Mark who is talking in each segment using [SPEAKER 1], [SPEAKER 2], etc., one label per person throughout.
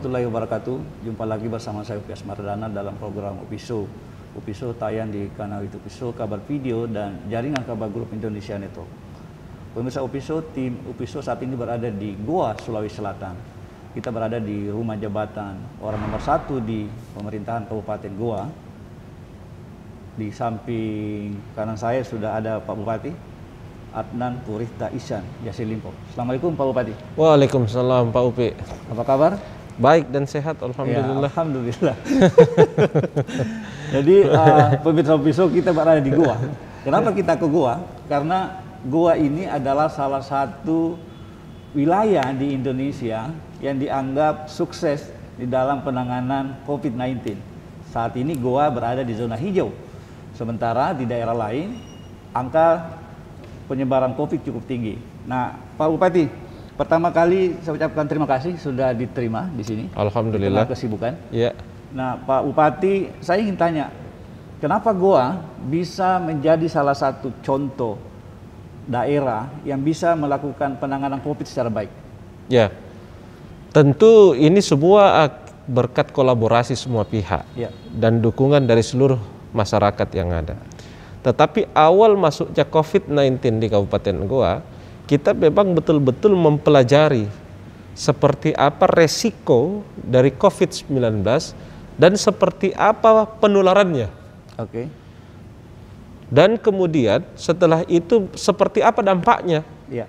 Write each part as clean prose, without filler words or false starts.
[SPEAKER 1] warahmatullahi wabarakatuh. Jumpa lagi bersama saya Upi Asmardana dalam program Upiso. Upiso tayang di kanal YouTube Upiso, kabar video dan jaringan kabar grup Indonesia Network. Pemirsa Upiso, tim Upiso saat ini berada di Goa, Sulawesi Selatan. Kita berada di rumah jabatan orang nomor 1 di pemerintahan Kabupaten Goa. Di samping kanan saya sudah ada Pak Bupati Adnan Purihta Ihsan Yasilimpo. Assalamualaikum Pak Bupati.
[SPEAKER 2] Waalaikumsalam Pak Upi.
[SPEAKER 1] Apa kabar?
[SPEAKER 2] Baik dan sehat, alhamdulillah.
[SPEAKER 1] Ya, alhamdulillah. Jadi pemirsa Upiso, kita berada di Goa. Kenapa kita ke Goa? Karena Goa ini adalah salah satu wilayah di Indonesia yang dianggap sukses di dalam penanganan COVID-19. Saat ini Goa berada di zona hijau. Sementara di daerah lain angka penyebaran COVID cukup tinggi. Nah, Pak Bupati, pertama kali saya ucapkan terima kasih sudah diterima di sini.
[SPEAKER 2] Alhamdulillah.
[SPEAKER 1] Kesibukan.
[SPEAKER 2] Iya.
[SPEAKER 1] Nah, Pak Bupati, saya ingin tanya, kenapa Goa bisa menjadi salah satu contoh daerah yang bisa melakukan penanganan COVID secara baik?
[SPEAKER 2] Ya, tentu ini semua berkat kolaborasi semua pihak dan dukungan dari seluruh masyarakat yang ada. Tetapi awal masuknya COVID-19 di Kabupaten Goa, kita memang betul-betul mempelajari seperti apa resiko dari COVID-19 dan seperti apa penularannya.
[SPEAKER 1] Oke.
[SPEAKER 2] Dan kemudian setelah itu seperti apa dampaknya.
[SPEAKER 1] Iya.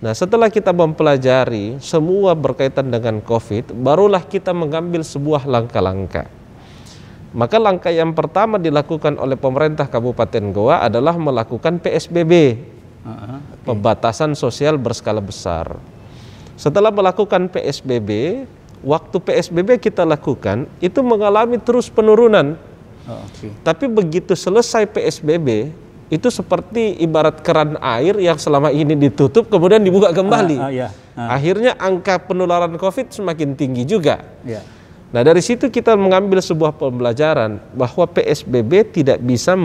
[SPEAKER 2] Nah, setelah kita mempelajari semua berkaitan dengan COVID, barulah kita mengambil sebuah langkah-langkah. Maka langkah yang pertama dilakukan oleh pemerintah Kabupaten Goa adalah melakukan PSBB, pembatasan sosial berskala besar. Setelah melakukan PSBB, waktu PSBB kita lakukan itu mengalami terus penurunan. Tapi begitu selesai PSBB, itu seperti ibarat keran air yang selama ini ditutup kemudian dibuka kembali. Akhirnya angka penularan COVID semakin tinggi juga. Nah, dari situ kita mengambil sebuah pembelajaran bahwa PSBB tidak bisa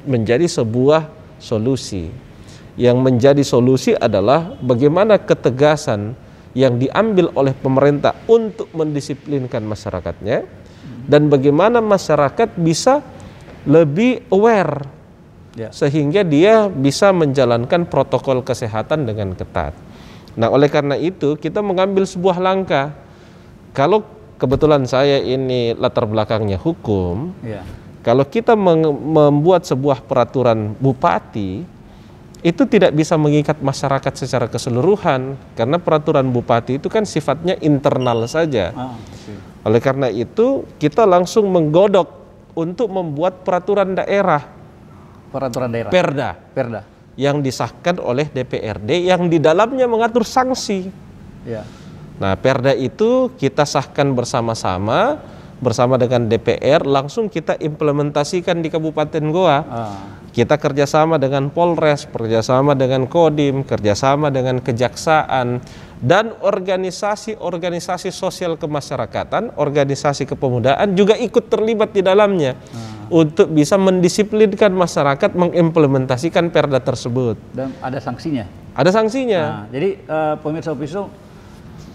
[SPEAKER 2] menjadi sebuah solusi. Yang menjadi solusi adalah bagaimana ketegasan yang diambil oleh pemerintah untuk mendisiplinkan masyarakatnya dan bagaimana masyarakat bisa lebih aware sehingga dia bisa menjalankan protokol kesehatan dengan ketat. Nah, oleh karena itu kita mengambil sebuah langkah. Kalau kebetulan saya ini latar belakangnya hukum, kalau kita membuat sebuah peraturan bupati, itu tidak bisa mengikat masyarakat secara keseluruhan, karena peraturan bupati itu kan sifatnya internal saja. Oleh karena itu, kita langsung menggodok untuk membuat peraturan daerah.
[SPEAKER 1] Peraturan daerah? Perda. Yang disahkan oleh DPRD, yang di dalamnya mengatur sanksi. Nah, perda itu kita sahkan bersama-sama bersama dengan DPR, langsung kita implementasikan di Kabupaten Goa. Kita kerjasama dengan Polres, kerjasama dengan Kodim, kerjasama dengan Kejaksaan, dan organisasi-organisasi sosial kemasyarakatan, organisasi kepemudaan juga ikut terlibat di dalamnya untuk bisa mendisiplinkan masyarakat mengimplementasikan perda tersebut. Dan ada sanksinya? Ada sanksinya. Nah, jadi pemirsa Upiso,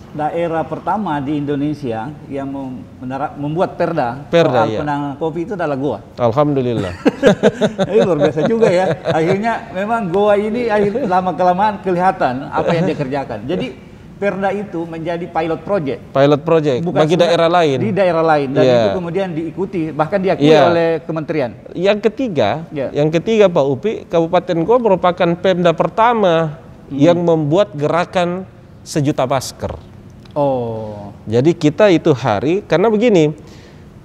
[SPEAKER 1] daerah pertama di Indonesia yang membuat perda soal penanganan COVID itu adalah Goa.
[SPEAKER 2] Alhamdulillah.
[SPEAKER 1] Ini luar biasa juga ya. Akhirnya memang Goa ini lama-kelamaan kelihatan apa yang dia kerjakan. Jadi perda itu menjadi pilot project. Pilot project bagi daerah lain. Di daerah lain dan itu kemudian diikuti, bahkan diakui oleh kementerian.
[SPEAKER 2] Yang ketiga Pak Upi, Kabupaten Goa merupakan Pemda pertama yang membuat gerakan 1 juta masker. Jadi kita itu karena begini,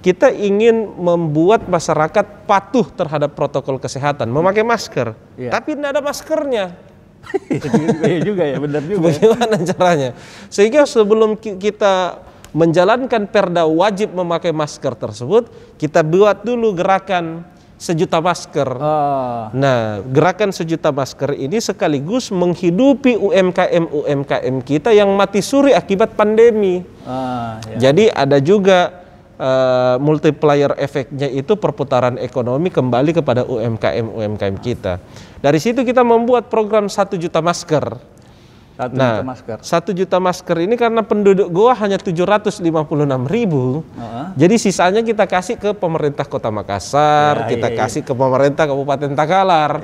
[SPEAKER 2] kita ingin membuat masyarakat patuh terhadap protokol kesehatan, memakai masker, tapi tidak ada maskernya.
[SPEAKER 1] Iya juga ya, benar juga.
[SPEAKER 2] Bagaimana caranya? Sehingga sebelum kita menjalankan perda wajib memakai masker tersebut, kita buat dulu gerakan 1 juta masker. Nah, gerakan 1 juta masker ini sekaligus menghidupi UMKM kita yang mati suri akibat pandemi. Jadi ada juga multiplier efeknya, itu perputaran ekonomi kembali kepada UMKM kita. Dari situ kita membuat program 1 juta masker. 1 juta masker. 1 juta masker ini karena penduduk Goa hanya 756.000, jadi sisanya kita kasih ke pemerintah Kota Makassar, kita kasih ke pemerintah Kabupaten Takalar.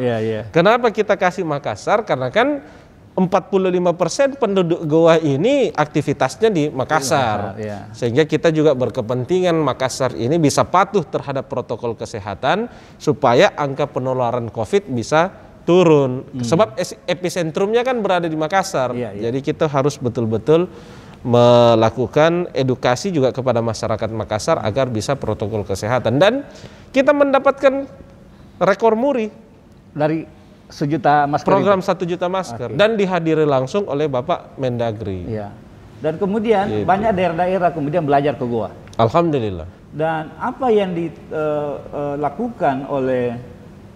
[SPEAKER 2] Kenapa kita kasih Makassar? Karena kan 45% penduduk Goa ini aktivitasnya di Makassar, sehingga kita juga berkepentingan Makassar ini bisa patuh terhadap protokol kesehatan supaya angka penularan COVID bisa turun. Sebab episentrumnya kan berada di Makassar, jadi kita harus betul-betul melakukan edukasi juga kepada masyarakat Makassar agar bisa protokol kesehatan, dan kita mendapatkan rekor muri
[SPEAKER 1] dari 1 juta masker
[SPEAKER 2] program itu. 1 juta masker dan dihadiri langsung oleh Bapak Mendagri.
[SPEAKER 1] Dan kemudian banyak daerah-daerah kemudian belajar ke Goa.
[SPEAKER 2] Alhamdulillah.
[SPEAKER 1] Dan apa yang dilakukan oleh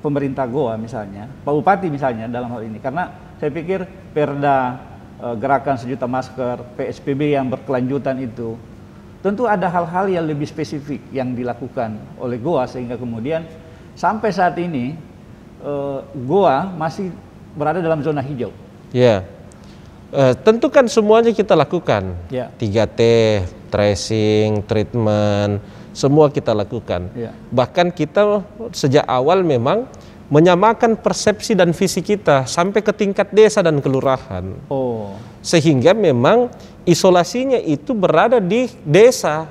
[SPEAKER 1] pemerintah Goa misalnya, Pak Bupati misalnya dalam hal ini, karena saya pikir Perda gerakan 1 juta masker, PSBB yang berkelanjutan itu tentu ada hal-hal yang lebih spesifik yang dilakukan oleh Goa sehingga kemudian sampai saat ini Goa masih berada dalam zona hijau.
[SPEAKER 2] Tentu kan semuanya kita lakukan. 3T, tracing, treatment, semua kita lakukan. Bahkan kita sejak awal memang menyamakan persepsi dan visi kita sampai ke tingkat desa dan kelurahan. Sehingga memang isolasinya itu berada di desa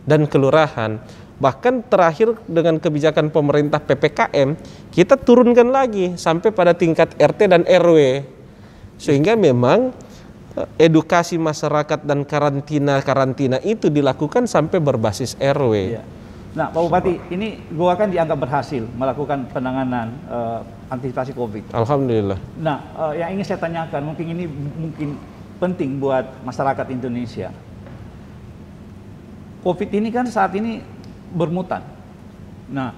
[SPEAKER 2] dan kelurahan. Bahkan terakhir dengan kebijakan pemerintah PPKM, kita turunkan lagi sampai pada tingkat RT dan RW. Sehingga memang edukasi masyarakat dan karantina itu dilakukan sampai berbasis RW.
[SPEAKER 1] Nah, Pak Bupati, ini Goa kan dianggap berhasil melakukan penanganan antisipasi COVID.
[SPEAKER 2] Alhamdulillah.
[SPEAKER 1] Nah, yang ingin saya tanyakan, mungkin ini penting buat masyarakat Indonesia. COVID ini kan saat ini bermutan. Nah,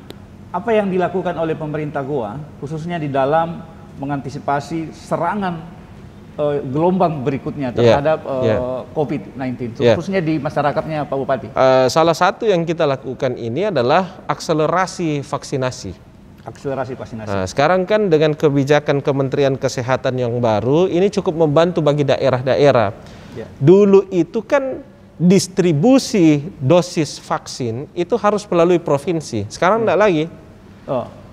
[SPEAKER 1] apa yang dilakukan oleh pemerintah Goa, khususnya di dalam mengantisipasi serangan gelombang berikutnya terhadap COVID-19, khususnya di masyarakatnya Pak Bupati?
[SPEAKER 2] Salah satu yang kita lakukan ini adalah akselerasi vaksinasi. Sekarang kan dengan kebijakan Kementerian Kesehatan yang baru, ini cukup membantu bagi daerah-daerah. Dulu itu kan distribusi dosis vaksin itu harus melalui provinsi. Sekarang tidak lagi.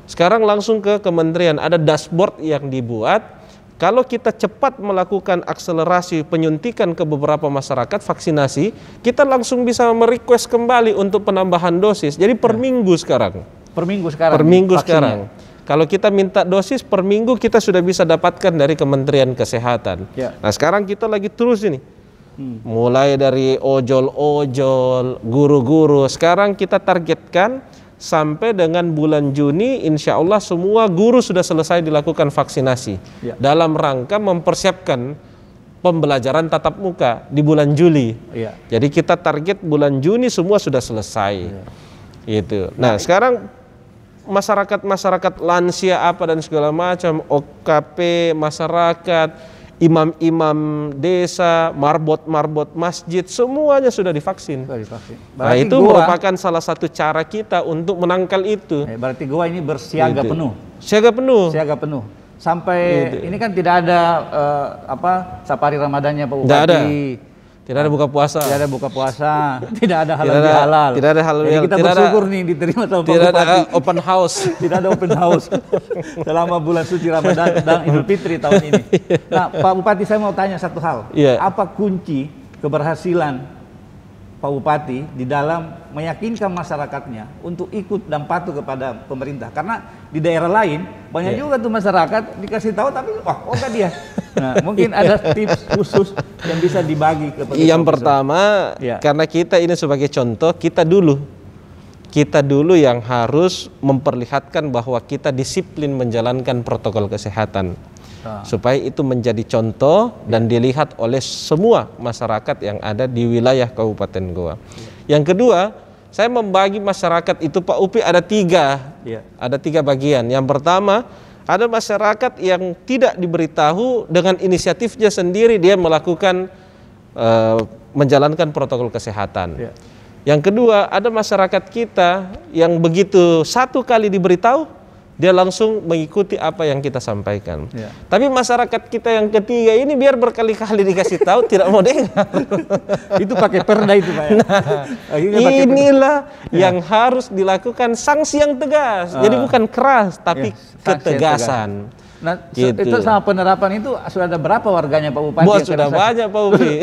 [SPEAKER 2] Sekarang langsung ke kementerian, ada dashboard yang dibuat. Kalau kita cepat melakukan akselerasi penyuntikan ke beberapa masyarakat vaksinasi, kita langsung bisa merequest kembali untuk penambahan dosis. Jadi per minggu sekarang. Per minggu sekarang. Kalau kita minta dosis per minggu, kita sudah bisa dapatkan dari Kementerian Kesehatan. Nah, sekarang kita lagi terus ini. Mulai dari ojol-ojol, guru-guru. Sekarang kita targetkan sampai dengan bulan Juni, insya Allah semua guru sudah selesai dilakukan vaksinasi dalam rangka mempersiapkan pembelajaran tatap muka di bulan Juli. Jadi kita target bulan Juni semua sudah selesai. Gitu. Nah, sekarang masyarakat lansia apa dan segala macam, OKP masyarakat, imam-imam desa, marbot masjid, semuanya sudah divaksin. Nah, itu merupakan salah satu cara kita untuk menangkal itu.
[SPEAKER 1] Berarti Goa ini bersiaga penuh.
[SPEAKER 2] Siaga
[SPEAKER 1] penuh. Sampai ini kan tidak ada safari Ramadannya Pak Bupati.
[SPEAKER 2] Tidak ada buka puasa.
[SPEAKER 1] Tidak ada halal.
[SPEAKER 2] Tidak ada halal.
[SPEAKER 1] Jadi kita bersyukur nih diterima sama Pak Bupati.
[SPEAKER 2] Tidak ada open house.
[SPEAKER 1] Tidak ada open house selama bulan suci Ramadan dan Idul Fitri tahun ini. Nah, Pak Bupati, saya mau tanya satu hal. Apa kunci keberhasilan Pak Bupati di dalam meyakinkan masyarakatnya untuk ikut dan patuh kepada pemerintah? Karena di daerah lain banyak juga tuh masyarakat dikasih tahu tapi enggak dia. Nah, mungkin ada tips khusus yang bisa dibagi kepada
[SPEAKER 2] yang pertama, karena kita ini sebagai contoh, kita dulu yang harus memperlihatkan bahwa kita disiplin menjalankan protokol kesehatan. Supaya itu menjadi contoh dan dilihat oleh semua masyarakat yang ada di wilayah Kabupaten Goa. Yang kedua, saya membagi masyarakat itu Pak Upi ada tiga bagian. Yang pertama, ada masyarakat yang tidak diberitahu, dengan inisiatifnya sendiri dia melakukan menjalankan protokol kesehatan. Yang kedua, ada masyarakat kita yang begitu satu kali diberitahu
[SPEAKER 1] dia langsung mengikuti apa yang kita sampaikan. Tapi masyarakat kita yang ketiga ini biar berkali-kali dikasih tahu tidak mau dengar.
[SPEAKER 2] Itu pakai perda itu Pak ya?
[SPEAKER 1] Nah, inilah yang harus dilakukan, sanksi yang tegas. Jadi bukan keras tapi ketegasan.
[SPEAKER 2] Nah, gitu. Itu sama penerapan itu sudah ada berapa warganya Pak Bupati?
[SPEAKER 1] Sudah banyak Pak Bupati.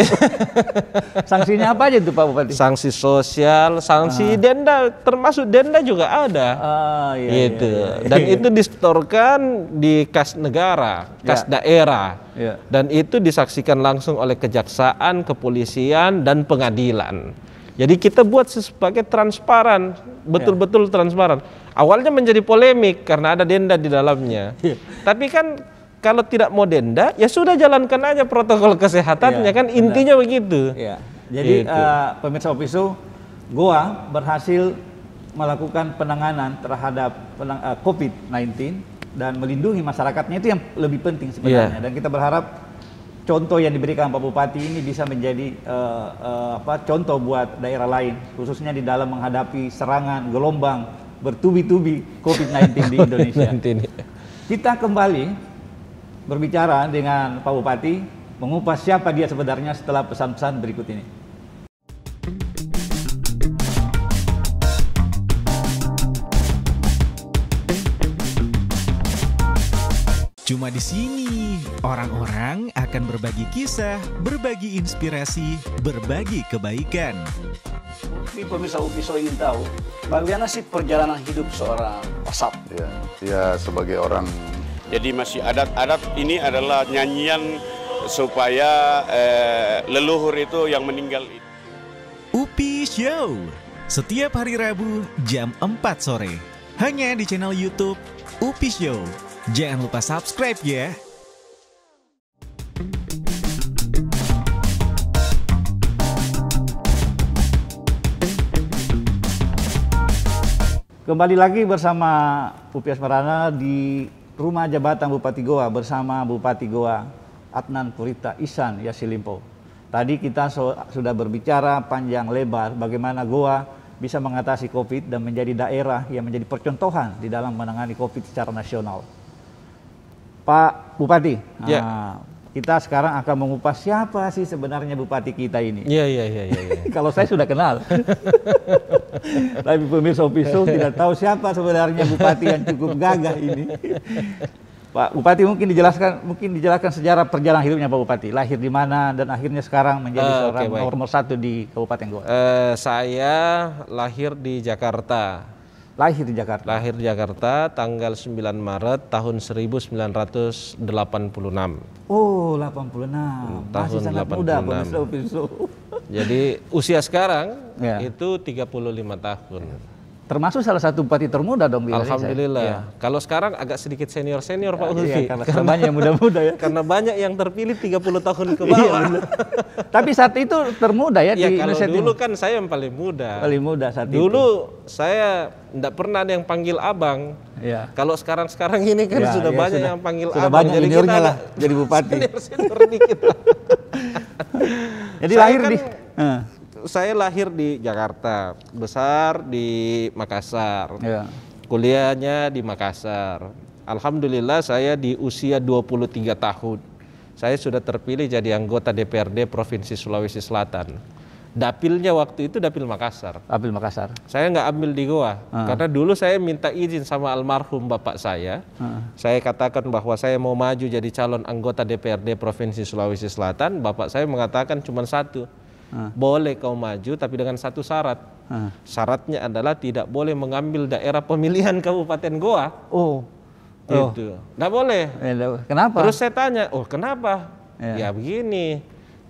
[SPEAKER 2] Sanksinya apa aja itu Pak Bupati?
[SPEAKER 1] Sanksi sosial, sanksi denda, termasuk denda juga ada. Gitu. Dan itu disetorkan di kas negara, kas daerah. Dan itu disaksikan langsung oleh kejaksaan, kepolisian, dan pengadilan. Jadi kita buat sebagai transparan, betul-betul transparan. Awalnya menjadi polemik karena ada denda di dalamnya. Tapi kan kalau tidak mau denda, ya sudah jalankan aja protokol kesehatannya, kan intinya begitu.
[SPEAKER 2] Jadi pemirsa Opiso, Goa berhasil melakukan penanganan terhadap COVID-19 dan melindungi masyarakatnya, itu yang lebih penting sebenarnya. Dan kita berharap contoh yang diberikan Pak Bupati ini bisa menjadi contoh buat daerah lain, khususnya di dalam menghadapi serangan gelombang bertubi-tubi COVID-19 di Indonesia. Kita kembali berbicara dengan Pak Bupati, mengupas siapa dia sebenarnya setelah pesan-pesan berikut ini.
[SPEAKER 3] Cuma di sini, orang-orang akan berbagi kisah, berbagi inspirasi, berbagi kebaikan.
[SPEAKER 2] Ini pemirsa Opiso ingin tahu, bagaimana sih perjalanan hidup seorang Pasap?
[SPEAKER 4] Ya sebagai orang.
[SPEAKER 5] Jadi masih adat-adat ini adalah nyanyian supaya leluhur itu yang meninggal.
[SPEAKER 3] Upi Show, setiap hari Rabu jam 4 sore, hanya di channel YouTube Upi Show. Jangan lupa subscribe ya.
[SPEAKER 2] Kembali lagi bersama Upi Asmarana di Rumah Jabatan Bupati Goa bersama Bupati Goa Adnan Purita Ihsan Yassin-Limpo. Tadi kita sudah berbicara panjang lebar bagaimana Goa bisa mengatasi COVID dan menjadi daerah yang menjadi percontohan di dalam menangani COVID secara nasional. Pak Bupati, kita sekarang akan mengupas siapa sih sebenarnya Bupati kita ini.
[SPEAKER 1] Iya.
[SPEAKER 2] Kalau saya sudah kenal. Tapi pemirsa Opiso tidak tahu siapa sebenarnya Bupati yang cukup gagah ini. Pak Bupati mungkin dijelaskan sejarah perjalanan hidupnya Pak Bupati. Lahir di mana dan akhirnya sekarang menjadi seorang nomor 1 di Kabupaten Goa.
[SPEAKER 1] Saya lahir di Jakarta.
[SPEAKER 2] Lahir di Jakarta.
[SPEAKER 1] Lahir di Jakarta tanggal 9 Maret tahun 1986.
[SPEAKER 2] Oh, 86. Masih sangat 86. Muda, pemirsa Opiso.
[SPEAKER 1] Jadi usia sekarang itu 35 tahun.
[SPEAKER 2] Termasuk salah satu bupati termuda dong di Indonesia.
[SPEAKER 1] Alhamdulillah. Kalau sekarang agak sedikit senior Pak Ulfi.
[SPEAKER 2] Karena banyak yang muda-muda ya.
[SPEAKER 1] Karena banyak yang terpilih 30 tahun ke bawah.
[SPEAKER 2] Tapi saat itu termuda ya di Indonesia.
[SPEAKER 1] Dulu kan saya yang paling muda.
[SPEAKER 2] Paling muda saat itu.
[SPEAKER 1] Dulu saya enggak pernah ada yang panggil abang. Kalau sekarang ini kan sudah banyak yang panggil
[SPEAKER 2] sudah
[SPEAKER 1] abang.
[SPEAKER 2] Banyak jadi kita lah jadi bupati.
[SPEAKER 1] Senior dikit lah.
[SPEAKER 2] Jadi lahir di
[SPEAKER 1] saya lahir di Jakarta, besar di Makassar, kuliahnya di Makassar. Alhamdulillah saya di usia 23 tahun, saya sudah terpilih jadi anggota DPRD Provinsi Sulawesi Selatan. Dapilnya waktu itu Dapil Makassar.
[SPEAKER 2] Dapil Makassar.
[SPEAKER 1] Saya nggak ambil di Goa, karena dulu saya minta izin sama almarhum bapak saya. Saya katakan bahwa saya mau maju jadi calon anggota DPRD Provinsi Sulawesi Selatan. Bapak saya mengatakan cuma satu. Boleh kau maju tapi dengan satu syarat. Syaratnya adalah tidak boleh mengambil daerah pemilihan Kabupaten Goa. Gitu. Nggak boleh.
[SPEAKER 2] Kenapa?
[SPEAKER 1] Terus saya tanya, kenapa? Ya begini,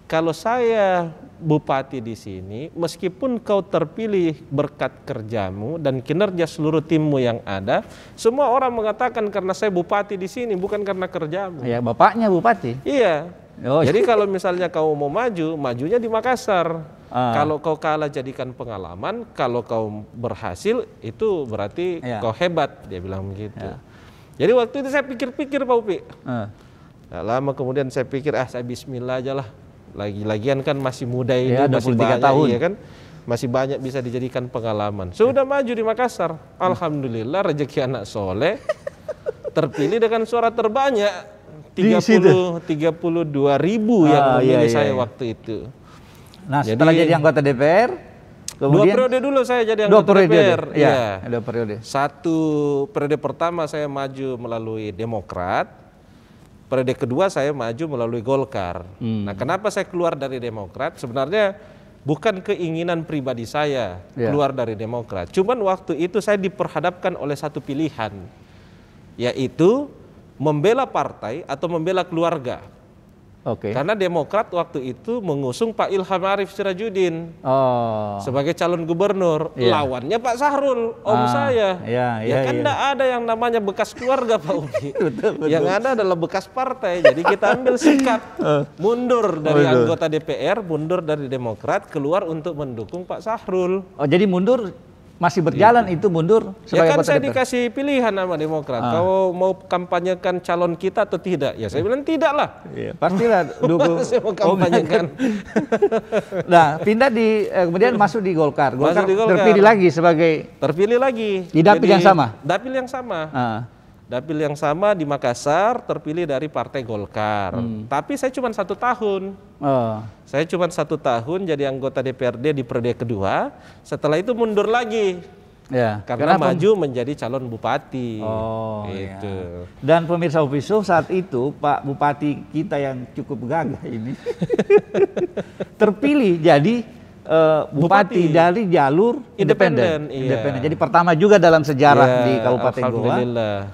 [SPEAKER 1] kalau saya bupati di sini, meskipun kau terpilih berkat kerjamu dan kinerja seluruh timmu yang ada, semua orang mengatakan karena saya bupati di sini, bukan karena kerjamu.
[SPEAKER 2] Ya, bapaknya bupati.
[SPEAKER 1] Iya. Jadi kalau misalnya kau mau maju, majunya di Makassar. Kalau kau kalah jadikan pengalaman, kalau kau berhasil itu berarti kau hebat, dia bilang begitu. Jadi waktu itu saya pikir-pikir Pak Upi. Nah, lama kemudian saya pikir saya bismillah aja lah. Lagian kan masih muda ini, masih banyak tahun. Iya kan? Masih banyak bisa dijadikan pengalaman. Sudah maju di Makassar. Alhamdulillah rezeki anak soleh.
[SPEAKER 2] terpilih dengan suara terbanyak 32.000 yang memilih saya waktu itu.
[SPEAKER 1] Nah, setelah jadi anggota DPR, kemudian
[SPEAKER 2] 2 periode dulu saya jadi anggota DPR.
[SPEAKER 1] Iya, 2 periode.
[SPEAKER 2] 1 periode pertama saya maju melalui Demokrat, periode kedua saya maju melalui Golkar. Nah, kenapa saya keluar dari Demokrat? Sebenarnya bukan keinginan pribadi saya keluar dari Demokrat. Cuman waktu itu saya diperhadapkan oleh satu pilihan, yaitu membela partai atau membela keluarga. Karena Demokrat waktu itu mengusung Pak Ilham Arif Sirajuddin sebagai calon gubernur, lawannya Pak Sahrul, saya. Kan enggak ada yang namanya bekas keluarga, Pak Upi. Yang ada adalah bekas partai. Jadi kita ambil sikap mundur dari anggota DPR, mundur dari Demokrat, keluar untuk mendukung Pak Sahrul.
[SPEAKER 1] Jadi mundur masih berjalan itu mundur
[SPEAKER 2] sebagai ya kan saya dikasih pilihan sama Demokrat, kau mau kampanyekan calon kita atau tidak? Ya saya bilang tidak lah.
[SPEAKER 1] Pastilah dukung.
[SPEAKER 2] Saya mau kampanyekan.
[SPEAKER 1] Nah, pindah kemudian masuk di Golkar. Golkar terpilih lagi
[SPEAKER 2] di
[SPEAKER 1] dapil yang sama.
[SPEAKER 2] Dapil yang sama. Dapil yang sama di Makassar, terpilih dari Partai Golkar. Tapi saya cuma 1 tahun. Saya cuma 1 tahun jadi anggota DPRD di periode kedua. Setelah itu mundur lagi. Karena maju menjadi calon bupati. Gitu.
[SPEAKER 1] Dan pemirsa Upi Show, saat itu Pak Bupati kita yang cukup gagah ini terpilih jadi bupati dari jalur independen. Jadi pertama juga dalam sejarah di Kabupaten Goa,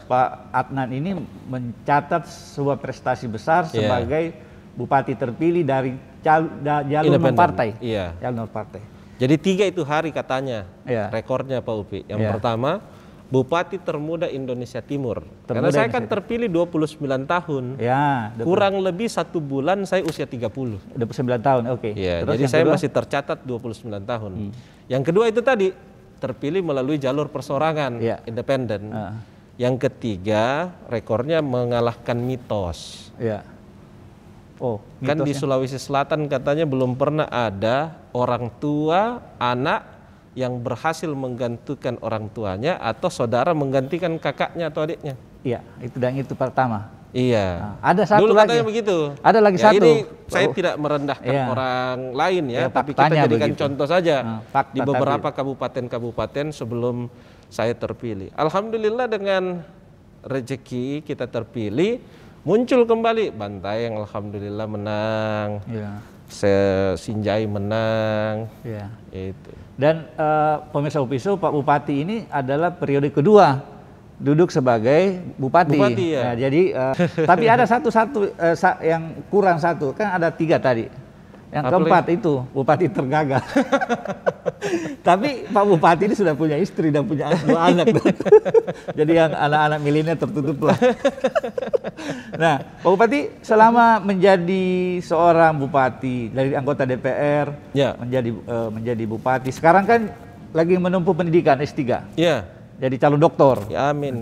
[SPEAKER 1] Pak Adnan ini mencatat sebuah prestasi besar sebagai bupati terpilih dari jalur non partai. Jalur partai.
[SPEAKER 2] Jadi 3 itu hari katanya rekornya Pak Upi. Yang pertama, Bupati termuda Indonesia Timur. Karena saya kan terpilih 29 tahun. Kurang lebih 1 bulan saya usia 30.
[SPEAKER 1] 29 tahun, oke.
[SPEAKER 2] Jadi saya masih tercatat 29 tahun. Yang kedua itu tadi, terpilih melalui jalur persorangan independen. Yang ketiga, rekornya mengalahkan mitos. Kan di Sulawesi Selatan katanya belum pernah ada orang tua, anak yang berhasil menggantikan orang tuanya atau saudara menggantikan kakaknya atau adiknya.
[SPEAKER 1] Itu pertama.
[SPEAKER 2] Ada satu dulu lagi. Katanya begitu.
[SPEAKER 1] Ada lagi satu.
[SPEAKER 2] Ini saya tidak merendahkan orang lain tapi kita jadikan contoh saja di beberapa kabupaten-kabupaten sebelum saya terpilih. Alhamdulillah dengan rezeki kita terpilih, muncul kembali Bantaeng, alhamdulillah menang. Sinjai menang. Itu.
[SPEAKER 1] Dan pemirsa Upi Show, Pak Bupati ini adalah periode kedua duduk sebagai bupati. Jadi tapi ada satu yang kurang satu, kan ada 3 tadi. Yang keempat itu bupati tergagal. Tapi Pak Bupati ini sudah punya istri dan punya 2 anak. Jadi yang anak-anak milenial tertutup lah. Nah, Pak Bupati selama menjadi seorang bupati dari anggota DPR menjadi bupati, sekarang kan lagi menempuh pendidikan S3. Jadi calon doktor.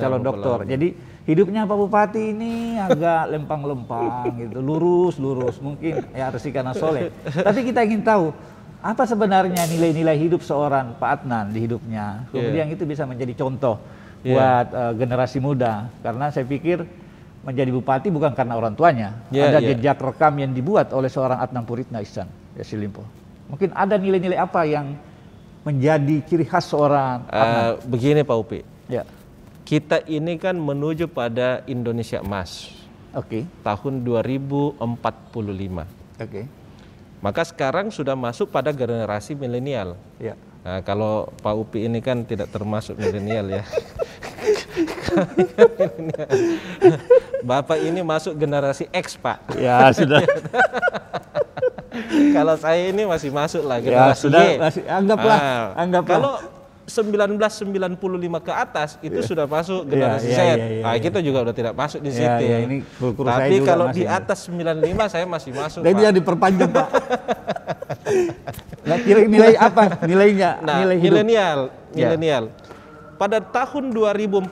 [SPEAKER 1] Calon doktor. Jadi hidupnya Pak Bupati ini agak lempang-lempang gitu, lurus, mungkin rezeki karena soleh. Tapi kita ingin tahu apa sebenarnya nilai-nilai hidup seorang Pak Adnan di hidupnya. Kemudian itu bisa menjadi contoh buat generasi muda. Karena saya pikir menjadi bupati bukan karena orang tuanya. Ada jejak rekam yang dibuat oleh seorang Adnan Puritna Ihsan Yassin-Limpo. Mungkin ada nilai-nilai apa yang menjadi ciri khas seorang Adnan?
[SPEAKER 2] Begini Pak Upi. Kita ini kan menuju pada Indonesia Emas. Tahun 2045. Maka sekarang sudah masuk pada generasi milenial. Nah, kalau Pak Upi ini kan tidak termasuk milenial ya. Bapak ini masuk generasi X, Pak.
[SPEAKER 1] Sudah.
[SPEAKER 2] Kalau saya ini masih masuk lah generasi Y.
[SPEAKER 1] Anggaplah.
[SPEAKER 2] Kalau 1995 ke atas itu sudah masuk generasi Z. Kita juga udah tidak masuk di situ. Tapi kalau di atas 95 saya masih masuk.
[SPEAKER 1] Jadi yang diperpanjang, Pak. Nah, nilai apa? Nilainya?
[SPEAKER 2] Nah, milenial. Pada tahun 2045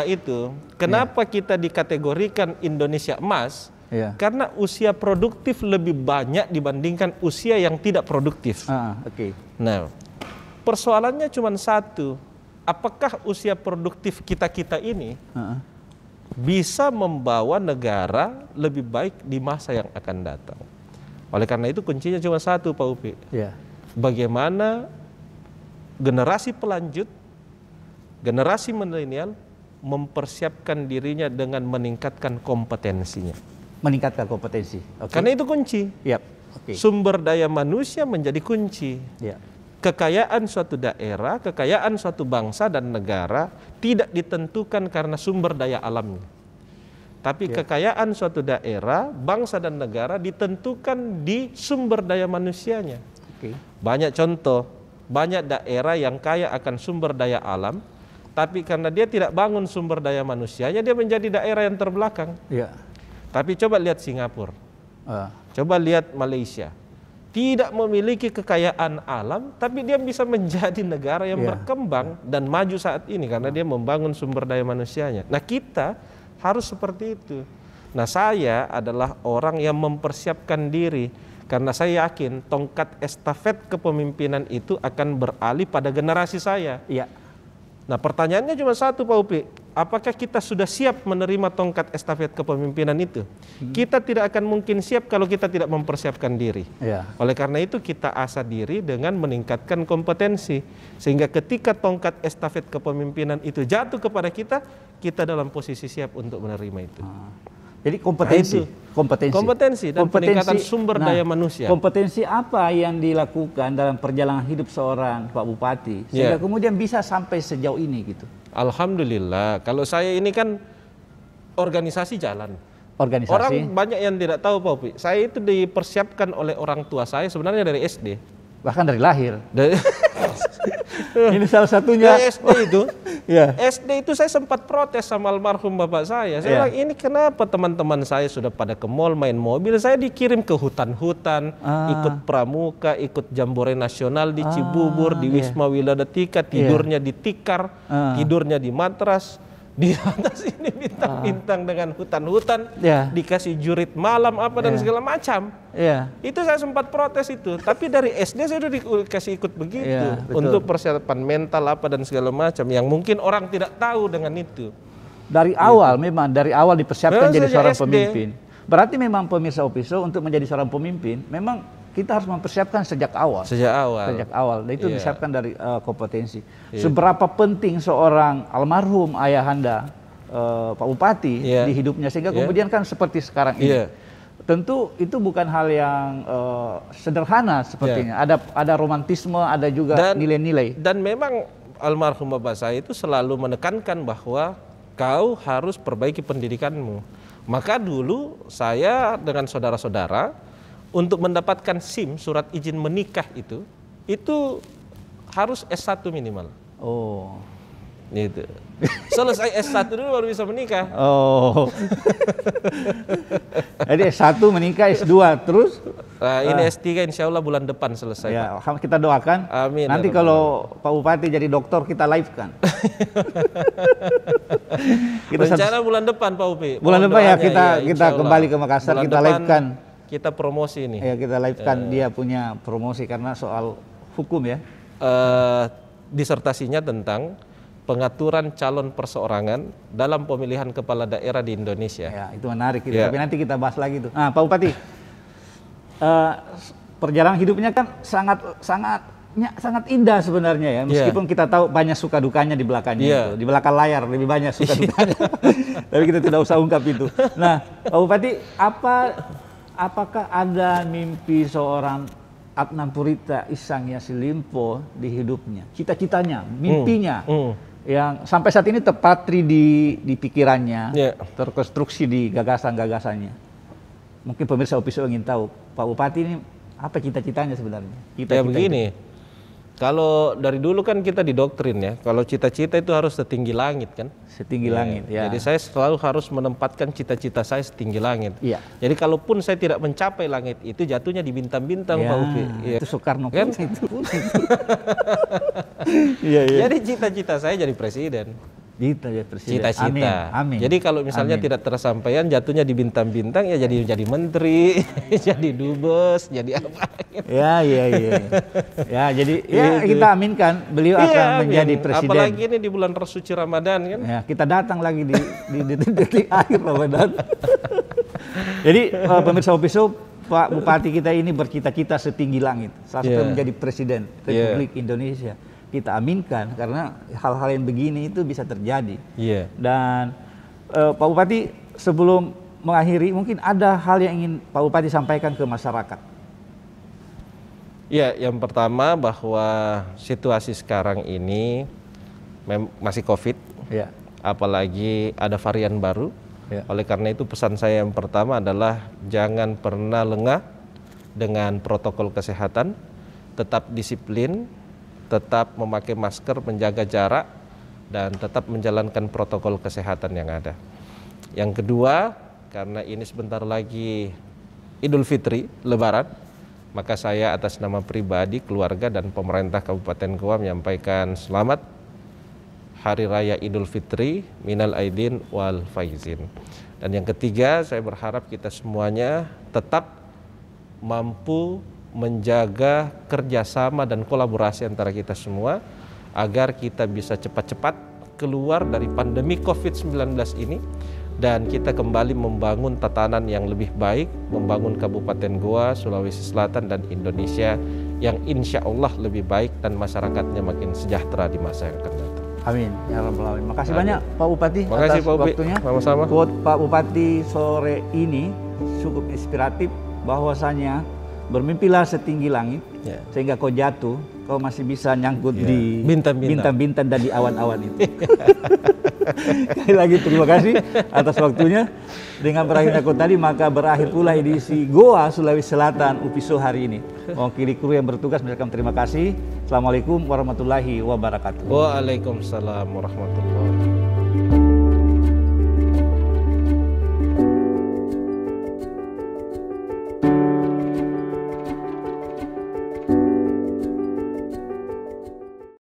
[SPEAKER 2] itu, kenapa kita dikategorikan Indonesia Emas? Karena usia produktif lebih banyak dibandingkan usia yang tidak produktif. Nah, persoalannya cuma satu, apakah usia produktif kita ini bisa membawa negara lebih baik di masa yang akan datang. Oleh karena itu kuncinya cuma satu, Pak Upi.
[SPEAKER 1] Ya.
[SPEAKER 2] Bagaimana generasi pelanjut, generasi milenial mempersiapkan dirinya dengan meningkatkan kompetensinya.
[SPEAKER 1] Meningkatkan kompetensi. Okay.
[SPEAKER 2] Karena itu kunci.
[SPEAKER 1] Yap. Okay.
[SPEAKER 2] Sumber daya manusia menjadi kunci.
[SPEAKER 1] Ya.
[SPEAKER 2] Kekayaan suatu daerah, kekayaan suatu bangsa dan negara tidak ditentukan karena sumber daya alamnya. Tapi kekayaan suatu daerah, bangsa dan negara ditentukan di sumber daya manusianya.
[SPEAKER 1] Okay.
[SPEAKER 2] Banyak contoh, banyak daerah yang kaya akan sumber daya alam, tapi karena dia tidak bangun sumber daya manusianya, dia menjadi daerah yang terbelakang.
[SPEAKER 1] Ya.
[SPEAKER 2] Tapi coba lihat Singapura, coba lihat Malaysia. Tidak memiliki kekayaan alam, tapi dia bisa menjadi negara yang berkembang dan maju saat ini karena dia membangun sumber daya manusianya. Nah, kita harus seperti itu. Nah, saya adalah orang yang mempersiapkan diri karena saya yakin tongkat estafet kepemimpinan itu akan beralih pada generasi saya.
[SPEAKER 1] Iya.
[SPEAKER 2] Nah, pertanyaannya cuma satu, Pak Upi. Apakah kita sudah siap menerima tongkat estafet kepemimpinan itu? Kita tidak akan mungkin siap kalau kita tidak mempersiapkan diri.
[SPEAKER 1] Ya.
[SPEAKER 2] Oleh karena itu kita asah diri dengan meningkatkan kompetensi. Sehingga ketika tongkat estafet kepemimpinan itu jatuh kepada kita, kita dalam posisi siap untuk menerima itu.
[SPEAKER 1] Jadi kompetensi,
[SPEAKER 2] kompetensi dan peningkatan sumber daya manusia.
[SPEAKER 1] Kompetensi apa yang dilakukan dalam perjalanan hidup seorang Pak Bupati sehingga kemudian bisa sampai sejauh ini gitu?
[SPEAKER 2] Alhamdulillah, kalau saya ini kan organisasi jalan.
[SPEAKER 1] Organisasi.
[SPEAKER 2] Orang banyak yang tidak tahu, Pak Upi. Saya itu dipersiapkan oleh orang tua saya sebenarnya dari SD.
[SPEAKER 1] Bahkan dari lahir. Ini salah satunya.
[SPEAKER 2] Dari SD itu. SD itu saya sempat protes sama almarhum bapak saya. Saya bilang, ini kenapa teman-teman saya sudah pada ke mall main mobil, saya dikirim ke hutan-hutan, ikut pramuka, ikut jambore nasional di Cibubur, di Wisma Wiladatika, tidurnya di tikar, tidurnya di matras. Di atas ini bintang-bintang dengan hutan-hutan, dikasih jurit malam apa dan segala macam. Itu saya sempat protes itu. Tapi dari SD saya sudah dikasih ikut begitu untuk persiapan mental apa dan segala macam yang mungkin orang tidak tahu dengan itu.
[SPEAKER 1] Dari awal memang dari awal dipersiapkan jadi seorang pemimpin. Berarti memang pemirsa Opiso untuk menjadi seorang pemimpin memang kita harus mempersiapkan sejak awal.
[SPEAKER 2] Sejak awal.
[SPEAKER 1] Dan itu disiapkan dari kompetensi. Seberapa penting seorang almarhum ayahanda Pak Bupati di hidupnya sehingga kemudian kan seperti sekarang ini. Tentu itu bukan hal yang sederhana sepertinya. Ada romantisme, ada juga nilai-nilai.
[SPEAKER 2] Dan memang almarhum bapak saya itu selalu menekankan bahwa kau harus perbaiki pendidikanmu. Maka dulu saya dengan saudara-saudara untuk mendapatkan SIM, surat izin menikah itu harus S1 minimal.
[SPEAKER 1] Oh.
[SPEAKER 2] Gitu. Selesai S1 dulu baru bisa menikah.
[SPEAKER 1] Oh. Jadi S1 menikah, S2 terus?
[SPEAKER 2] Ini S3 insya Allah bulan depan selesai.
[SPEAKER 1] Ya, kita doakan.
[SPEAKER 2] Amin.
[SPEAKER 1] Nanti kalau Pak Bupati jadi dokter kita live kan.
[SPEAKER 2] Rencana bulan depan Pak Upi.
[SPEAKER 1] Bulan depan ya kita kembali ke Makassar, kita live kan.
[SPEAKER 2] Kita promosi ini.
[SPEAKER 1] Ya kita live kan dia punya promosi karena soal hukum ya.
[SPEAKER 2] Disertasinya tentang pengaturan calon perseorangan dalam pemilihan kepala daerah di Indonesia.
[SPEAKER 1] Ya, itu menarik gitu. Tapi nanti kita bahas lagi tuh. Nah, Pak Bupati, perjalanan hidupnya kan sangat indah sebenarnya ya. Meskipun kita tahu banyak suka dukanya di belakangnya itu. Di belakang layar lebih banyak suka dukanya. Tapi kita tidak usah ungkap itu. Nah, Pak Bupati, apakah ada mimpi seorang Adnan Purita Ihsan Yassin Limpo di hidupnya? Cita-citanya, mimpinya yang sampai saat ini terpatri di pikirannya, terkonstruksi di gagasan-gagasannya. Mungkin pemirsa Opiso ingin tahu, Pak Bupati ini apa cita-citanya sebenarnya?
[SPEAKER 2] Begini, kalau dari dulu kan kita didoktrin ya, kalau cita-cita itu harus setinggi langit kan?
[SPEAKER 1] Setinggi langit ya.
[SPEAKER 2] Jadi saya selalu harus menempatkan cita-cita saya setinggi langit.
[SPEAKER 1] Iya.
[SPEAKER 2] Jadi kalaupun saya tidak mencapai langit itu jatuhnya di bintang-bintang Pak Upi.
[SPEAKER 1] Itu Soekarno
[SPEAKER 2] kan?
[SPEAKER 1] Itu.
[SPEAKER 2] Jadi cita-cita saya jadi presiden. Gitu ya Presiden.
[SPEAKER 1] Cita-cita.
[SPEAKER 2] Amin.
[SPEAKER 1] Jadi kalau misalnya tidak tersampaikan, jatuhnya di bintang-bintang ya jadi menteri, jadi dubes, jadi apa? Gitu.
[SPEAKER 2] Ya. Ya, jadi ya kita aminkan beliau akan menjadi presiden.
[SPEAKER 1] Apalagi ini di bulan suci Ramadan kan.
[SPEAKER 2] Ya, kita datang lagi di detik akhir Ramadan. Jadi pemirsa Upisho, Pak Bupati kita ini bercita-cita setinggi langit. Salah satu menjadi presiden Republik Indonesia. Kita aminkan karena hal-hal yang begini itu bisa terjadi. Dan Pak Bupati, sebelum mengakhiri mungkin ada hal yang ingin Pak Bupati sampaikan ke masyarakat.
[SPEAKER 1] Ya, yang pertama bahwa situasi sekarang ini masih COVID, apalagi ada varian baru. Oleh karena itu pesan saya yang pertama adalah jangan pernah lengah dengan protokol kesehatan, tetap disiplin, tetap memakai masker, menjaga jarak, dan tetap menjalankan protokol kesehatan yang ada. Yang kedua, karena ini sebentar lagi Idul Fitri, Lebaran, maka saya atas nama pribadi, keluarga, dan pemerintah Kabupaten Goa menyampaikan selamat Hari Raya Idul Fitri, minal aidin wal faizin. Dan yang ketiga, saya berharap kita semuanya tetap mampu menjaga kerjasama dan kolaborasi antara kita semua agar kita bisa cepat-cepat keluar dari pandemi COVID-19 ini dan kita kembali membangun tatanan yang lebih baik, membangun Kabupaten Goa, Sulawesi Selatan, dan Indonesia yang insya Allah lebih baik dan masyarakatnya makin sejahtera di masa yang akan datang.
[SPEAKER 2] Amin ya rabbal alamin. Makasih banyak Pak Bupati
[SPEAKER 1] atas
[SPEAKER 2] waktunya.
[SPEAKER 1] Sama-sama.
[SPEAKER 2] Quote Pak Bupati sore ini cukup inspiratif, bahwasanya bermimpilah setinggi langit sehingga kau jatuh, kau masih bisa nyangkut di bintang-bintang dan di awan-awan itu. Sekali lagi terima kasih atas waktunya. Dengan berakhirnya kau tadi, maka berakhir pula edisi Goa Sulawesi Selatan Upisho hari ini. Mewakili kru yang bertugas mengucapkan terima kasih. Assalamualaikum warahmatullahi wabarakatuh.
[SPEAKER 1] Waalaikumsalam warahmatullahi wabarakatuh.